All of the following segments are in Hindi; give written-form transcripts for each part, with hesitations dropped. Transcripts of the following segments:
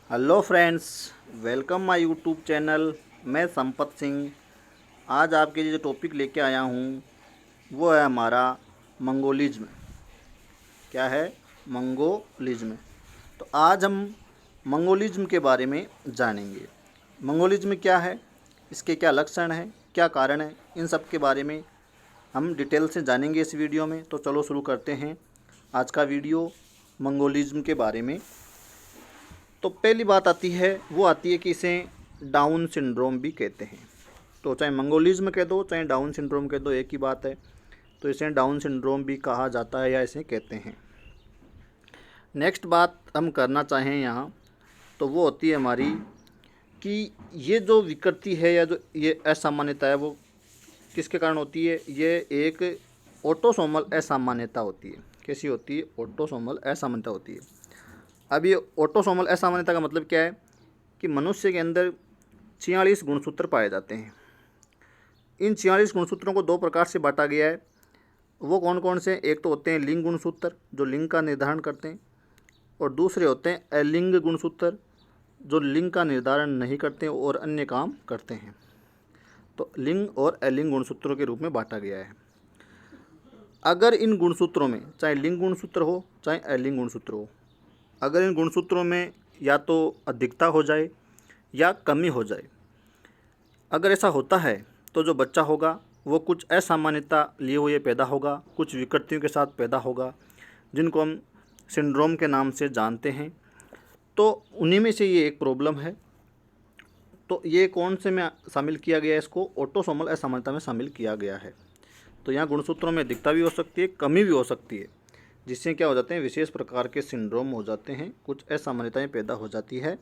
Hello friends, welcome my YouTube channel. मैं संपत सिंह। आज आपके लिए जो टॉपिक लेके आया हूँ वो है हमारा मंगोलिज्म। क्या है? मंगोलिज्म। तो आज हम मंगोलिज्म के बारे में जानेंगे। मंगोलिज्म क्या है, इसके क्या लक्षण हैं, क्या कारण है, इन सब के बारे में हम डिटेल से जानेंगे इस वीडियो में। तो चलो शुरू करते हैं आज का वीडियो मंगोलिज्म के बारे में। तो पहली बात आती है, वो आती है कि इसे डाउन सिंड्रोम भी कहते हैं। तो चाहे मंगोलिज्म कह दो चाहे डाउन सिंड्रोम कह दो, एक ही बात है। तो इसे डाउन सिंड्रोम भी कहा जाता है या इसे कहते हैं। नेक्स्ट बात हम करना चाहें यहाँ, तो वो होती है हमारी कि ये जो विकृति है या जो ये असामान्यता है वो किसके कारण होती है। ये एक ऑटोसोमल असामान्यता होती है। कैसी होती है? ऑटोसोमल असामान्यता होती है। अब ये ऑटोसोमल असामान्यता का मतलब क्या है कि मनुष्य के अंदर 46 गुणसूत्र पाए जाते हैं। इन 46 गुणसूत्रों को दो प्रकार से बांटा गया है। वो कौन कौन से? एक तो होते हैं लिंग गुणसूत्र, जो लिंग का निर्धारण करते हैं, और दूसरे होते हैं अलिंग गुणसूत्र, जो लिंग का निर्धारण नहीं करते और अन्य काम करते हैं। तो लिंग और अलिंग गुणसूत्रों के रूप में बांटा गया है। अगर इन गुणसूत्रों में चाहे लिंग गुणसूत्र हो चाहे अलिंग गुणसूत्र हो, अगर इन गुणसूत्रों में या तो अधिकता हो जाए या कमी हो जाए, अगर ऐसा होता है तो जो बच्चा होगा वो कुछ असामान्यता लिए हुए पैदा होगा, कुछ विकृतियों के साथ पैदा होगा, जिनको हम सिंड्रोम के नाम से जानते हैं। तो उन्हीं में से ये एक प्रॉब्लम है। तो ये कौन से में शामिल किया गया है? इसको ऑटोसोमल असामान्यता में शामिल किया गया है। तो यहाँ गुणसूत्रों में अधिकता भी हो सकती है, कमी भी हो सकती है, जिससे क्या हो जाते हैं, विशेष प्रकार के सिंड्रोम हो जाते हैं, कुछ असामान्यताएं पैदा हो जाती है।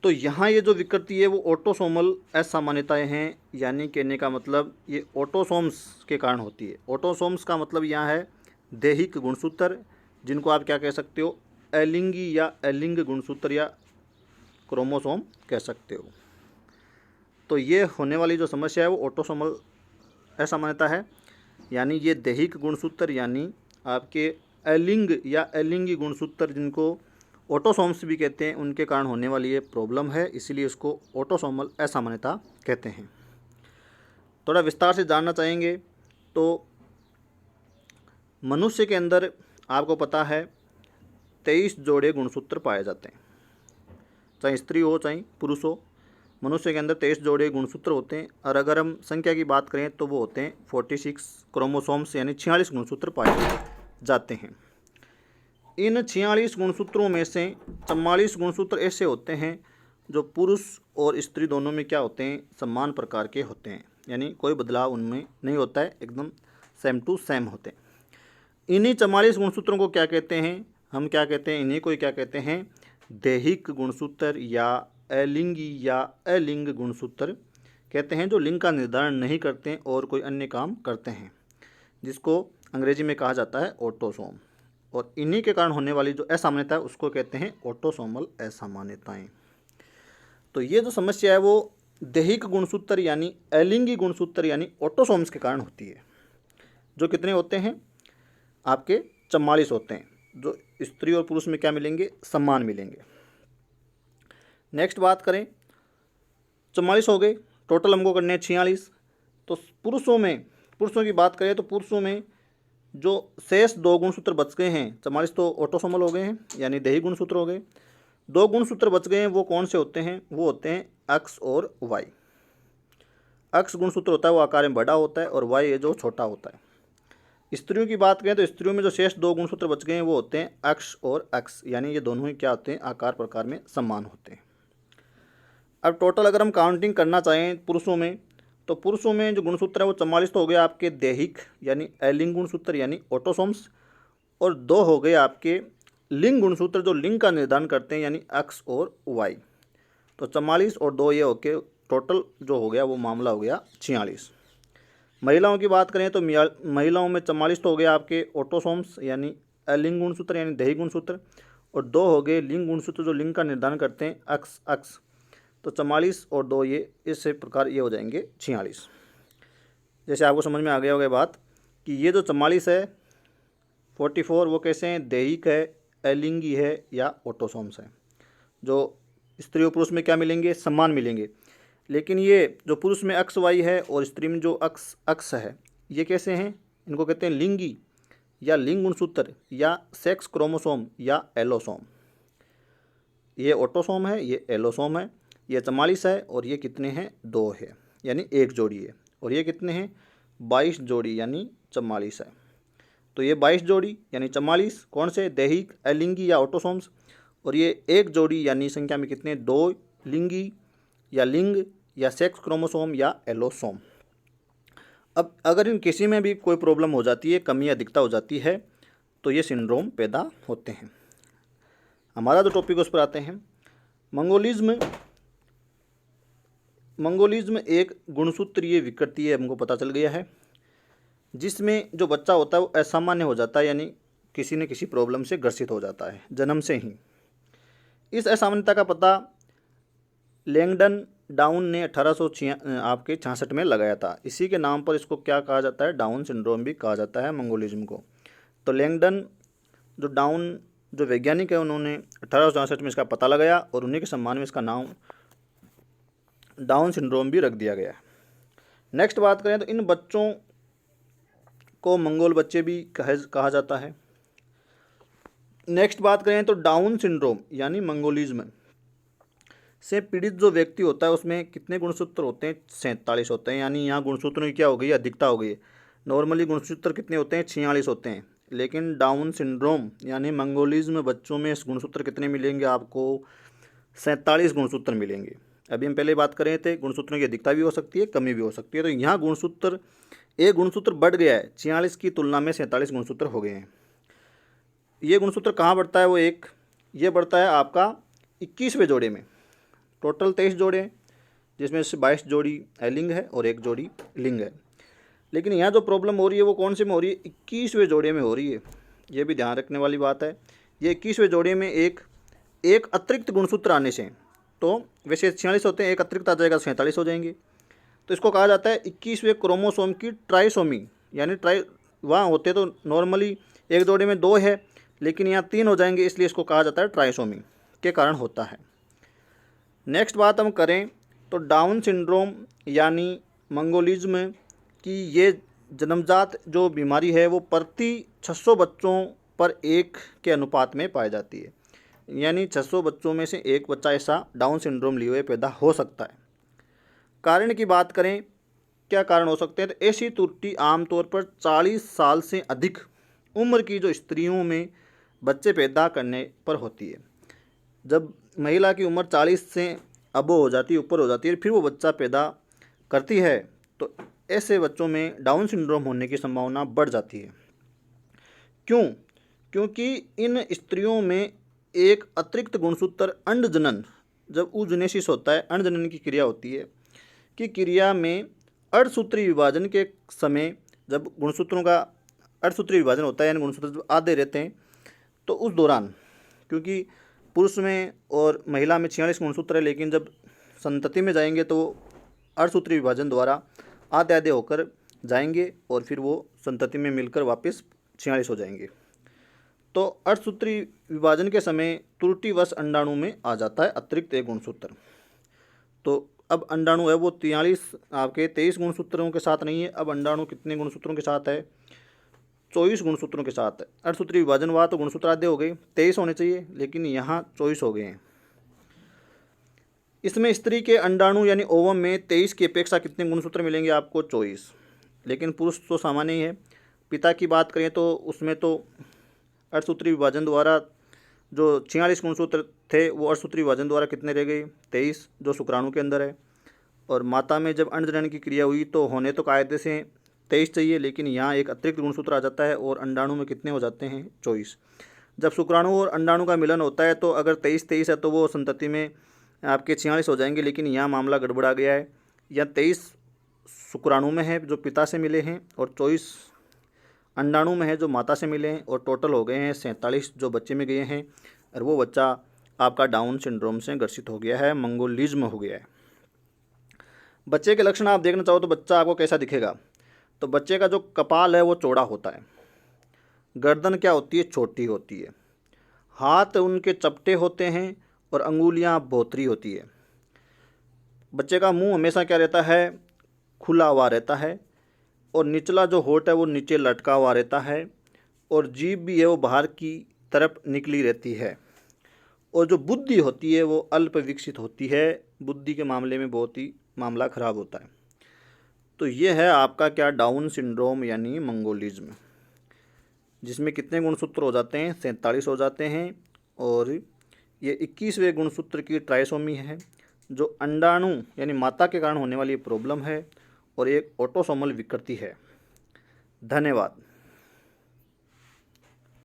तो यहाँ ये जो विकृति है वो ऑटोसोमल असामान्यताएं हैं, यानी कहने का मतलब ये ऑटोसोम्स के कारण होती है। ऑटोसोम्स का मतलब यहाँ है दैहिक गुणसूत्र, जिनको आप क्या कह सकते हो, अलिंगी या अलिंग गुणसूत्र या क्रोमोसोम कह सकते हो। तो ये होने वाली जो समस्या है वो ऑटोसोमल असामान्यता है, यानी ये दैहिक गुणसूत्र यानी आपके अलिंग या अलिंगी गुणसूत्र, जिनको ऑटोसोम्स भी कहते हैं, उनके कारण होने वाली ये प्रॉब्लम है, इसीलिए इसको ऑटोसोमल असामान्यता कहते हैं। थोड़ा विस्तार से जानना चाहेंगे तो मनुष्य के अंदर आपको पता है 23 जोड़े गुणसूत्र पाए जाते हैं, चाहे स्त्री हो चाहे पुरुष हो। मनुष्य के अंदर 23 जोड़े गुणसूत्र होते हैं, और अगर हम संख्या की बात करें तो वो होते हैं 46 क्रोमोसोम्स, यानी 46 गुणसूत्र पाए जाते हैं। इन 46 गुणसूत्रों में से 44 गुणसूत्र ऐसे होते हैं जो पुरुष और स्त्री दोनों में क्या होते हैं, समान प्रकार के होते हैं, यानी कोई बदलाव उनमें नहीं होता है, एकदम सेम टू सेम होते हैं। इन्हीं 44 गुणसूत्रों को क्या कहते हैं? हम क्या कहते हैं? इन्हीं को क्या कहते हैं? दैहिक गुणसूत्र या अलिंगी या अलिंग गुणसूत्र कहते हैं, जो लिंग का निर्धारण नहीं करते हैं और कोई अन्य काम करते हैं, जिसको अंग्रेजी में कहा जाता है ऑटोसोम। और इन्हीं के कारण होने वाली जो असामान्यता है उसको कहते हैं ऑटोसोमल असामान्यताएं। तो ये जो समस्या है वो दैहिक गुणसूत्र यानी अलिंगी गुणसूत्र यानी ऑटोसोम्स के कारण होती है, जो कितने होते हैं? आपके 44 होते हैं, जो स्त्री और पुरुष में क्या मिलेंगे? समान मिलेंगे। नेक्स्ट बात करें, 44 हो गए, टोटल हमको करने हैं 46। तो पुरुषों की बात करें तो पुरुषों में जो शेष 2 गुणसूत्र बच गए हैं, 44 तो ऑटोसोमल हो गए हैं यानी दैहिक गुणसूत्र हो गए, 2 गुणसूत्र बच गए हैं, वो कौन से होते हैं? वो होते हैं एक्स और वाई। एक्स गुणसूत्र होता है वो आकार में बड़ा होता है, और वाई है जो छोटा होता है। स्त्रियों की बात करें तो स्त्रियों में जो शेष 2 गुणसूत्र बच गए हैं वो होते हैं एक्स और एक्स, यानी ये दोनों ही क्या होते हैं? आकार प्रकार में समान होते हैं। अब टोटल अगर हम काउंटिंग करना चाहें पुरुषों में, तो पुरुषों में जो गुणसूत्र है वो 44 तो हो गए आपके दैहिक यानी अलिंग गुणसूत्र यानी ऑटोसोम्स, और 2 हो गए आपके लिंग गुणसूत्र जो लिंग का निर्धारण करते हैं, यानी एक्स और वाई। तो 44 और 2 ये होके टोटल जो हो गया वो मामला हो गया 46। महिलाओं की बात करें तो महिलाओं में 44 तो हो गया आपके ऑटोसोम्स यानी अलिंग गुणसूत्र यानी दैहिक गुणसूत्र, और 2 हो गए लिंग गुणसूत्र जो लिंग का निर्धारण करते हैं, एक्स एक्स। तो 44 और 2 ये इस प्रकार ये हो जाएंगे 46। जैसे आपको समझ में आ गया होगा बात कि ये जो 44 है 44 वो कैसे हैं? दैहिक है, अलिंगी है या ऑटोसोम्स है। जो स्त्री और पुरुष में क्या मिलेंगे, समान मिलेंगे। लेकिन ये जो पुरुष में अक्स वाई है और स्त्री में जो अक्स है, ये कैसे हैं, इनको कहते हैं लिंगी या लिंग गुणसूत्र या सेक्स क्रोमोसोम या एलोसोम। ये ऑटोसोम है, ये एलोसोम है, ये 44 है और ये कितने हैं, 2 है, यानी 1 जोड़ी है। और ये कितने हैं, 22 जोड़ी यानी 44 है। तो ये 22 जोड़ी यानी 44 कौन से, दैहिक अलिंगी या ऑटोसोम्स, और ये 1 जोड़ी यानी संख्या में कितने, 2 लिंगी या लिंग या सेक्स क्रोमोसोम या एलोसोम। अब अगर इन किसी में भी कोई प्रॉब्लम हो जाती है, कमी या अधिकता हो जाती है, तो ये सिंड्रोम पैदा होते हैं। हमारा जो टॉपिक उस पर आते हैं, मंगोलिज्म एक गुणसूत्रीय विकृति है, हमको पता चल गया है, जिसमें जो बच्चा होता है वो असामान्य हो जाता है, यानी किसी न किसी प्रॉब्लम से ग्रसित हो जाता है जन्म से ही। इस असामान्यता का पता लैंगडन डाउन ने 1866 में लगाया था। इसी के नाम पर इसको क्या कहा जाता है, डाउन सिंड्रोम भी कहा जाता है मंगोलिज्म को। तो लैंगडन जो वैज्ञानिक है, उन्होंने 1864 में इसका पता लगाया और उन्हीं के सम्मान में इसका नाम डाउन सिंड्रोम भी रख दिया गया है। नेक्स्ट बात करें तो इन बच्चों को मंगोल बच्चे भी कहा जाता है। नेक्स्ट बात करें तो डाउन सिंड्रोम यानी मंगोलिज्म से पीड़ित जो व्यक्ति होता है उसमें कितने गुणसूत्र होते हैं, 47 होते हैं। यानी यहाँ गुणसूत्रों की क्या हो गई, अधिकता हो गई। नॉर्मली गुणसूत्र कितने होते हैं, 46 होते हैं, लेकिन डाउन सिंड्रोम यानी मंगोलिज्म बच्चों में इस गुणसूत्र कितने मिलेंगे, आपको 47 गुणसूत्र मिलेंगे। अभी हम पहले बात कर रहे थे गुणसूत्रों की अधिकता भी हो सकती है, कमी भी हो सकती है। तो यहाँ एक गुणसूत्र बढ़ गया है, 46 की तुलना में 47 गुणसूत्र हो गए हैं। ये गुणसूत्र कहाँ बढ़ता है, ये बढ़ता है आपका 21वें जोड़े में। टोटल 23 जोड़े हैं, जिसमें से 22 जोड़ी अलिंग है और 1 जोड़ी लिंग है। लेकिन यहाँ जो प्रॉब्लम हो रही है वो कौन से में हो रही है, 21वें जोड़े में हो रही है। ये भी ध्यान रखने वाली बात है। ये 21वें जोड़े में एक अतिरिक्त गुणसूत्र आने से, तो वैसे 46 होते हैं, एक अतिरिक्त आ जाएगा, 47 हो जाएंगे। तो इसको कहा जाता है 21वें क्रोमोसोम की ट्राइसोमी, यानी वहाँ होते तो नॉर्मली एक जोड़े में 2 है, लेकिन यहाँ 3 हो जाएंगे, इसलिए इसको कहा जाता है ट्राइसोमी के कारण होता है। नेक्स्ट बात हम करें तो डाउन सिंड्रोम यानी मंगोलिज्म की ये जन्मजात जो बीमारी है वो प्रति 600 बच्चों पर 1 के अनुपात में पाई जाती है। यानी 600 बच्चों में से 1 बच्चा ऐसा डाउन सिंड्रोम लिए हुए पैदा हो सकता है। कारण की बात करें, क्या कारण हो सकते हैं, तो ऐसी त्रुटि आमतौर पर 40 साल से अधिक उम्र की जो स्त्रियों में बच्चे पैदा करने पर होती है। जब महिला की उम्र 40 से अबो हो जाती है, ऊपर हो जाती है, फिर वो बच्चा पैदा करती है, तो ऐसे बच्चों में डाउन सिंड्रोम होने की संभावना बढ़ जाती है। क्यों? क्योंकि इन स्त्रियों में एक अतिरिक्त गुणसूत्र अंडजनन, जब oogenesis होता है, अंडजनन की क्रिया होती है, कि क्रिया में अर्धसूत्री विभाजन के समय जब गुणसूत्रों का अर्धसूत्री विभाजन होता है, यानी गुणसूत्र जब आधे रहते हैं, तो उस दौरान, क्योंकि पुरुष में और महिला में 46 गुणसूत्र है, लेकिन जब संतति में जाएंगे तो अर्धसूत्री विभाजन द्वारा आधे आधे होकर जाएंगे और फिर वो संतति में मिलकर वापस 46 हो जाएंगे। तो अर्धसूत्री विभाजन के समय त्रुटिवश अंडाणु में आ जाता है अतिरिक्त एक गुणसूत्र। तो अब अंडाणु है वो 23 गुणसूत्रों के साथ नहीं है। अब अंडाणु कितने गुणसूत्रों के साथ है, 24 गुणसूत्रों के साथ है। अर्धसूत्री विभाजन हुआ तो गुणसूत्र आधे हो गए, 23 होने चाहिए, लेकिन यहाँ 24 हो गए हैं। इसमें स्त्री के अंडाणु यानी ओवम में 23 की अपेक्षा कितने गुणसूत्र मिलेंगे आपको, 24। लेकिन पुरुष तो सामान्य ही है। पिता की बात करें तो उसमें तो अर्धसूत्री विभाजन द्वारा जो 46 गुणसूत्र थे वो अर्धसूत्री विभाजन द्वारा कितने रह गए, 23, जो शुक्राणु के अंदर है। और माता में जब अंडजनन की क्रिया हुई तो होने तो कायदे से 23 चाहिए, लेकिन यहाँ एक अतिरिक्त गुणसूत्र आ जाता है और अंडाणु में कितने हो जाते हैं, 24। जब शुक्राणु और अंडाणु का मिलन होता है तो अगर 23 है तो वो संतति में आपके 46 हो जाएंगे, लेकिन यहाँ मामला गड़बड़ा गया है। यहाँ 23 शुक्राणु में है जो पिता से मिले हैं और 24 अंडाणु में है जो माता से मिले हैं, और टोटल हो गए हैं 47 जो बच्चे में गए हैं, और वो बच्चा आपका डाउन सिंड्रोम से ग्रसित हो गया है, मंगोलिज्म हो गया है। बच्चे के लक्षण आप देखना चाहो तो बच्चा आपको कैसा दिखेगा, तो बच्चे का जो कपाल है वो चौड़ा होता है, गर्दन क्या होती है, छोटी होती है, हाथ उनके चपटे होते हैं और अंगुलियां बोतरी होती है। बच्चे का मुंह हमेशा क्या रहता है, खुला हुआ रहता है, और निचला जो होंठ है वो नीचे लटका हुआ रहता है, और जीभ भी है वो बाहर की तरफ निकली रहती है। और जो बुद्धि होती है वो अल्प विकसित होती है। बुद्धि के मामले में बहुत ही मामला ख़राब होता है। तो ये है आपका क्या, डाउन सिंड्रोम यानी मंगोलिज्म, जिसमें कितने गुणसूत्र हो जाते हैं, 47 हो जाते हैं। और ये 21वें गुणसूत्र की ट्राइसोमी है, जो अंडाणु यानी माता के कारण होने वाली प्रॉब्लम है, और एक ऑटोसोमल विकृति है। धन्यवाद।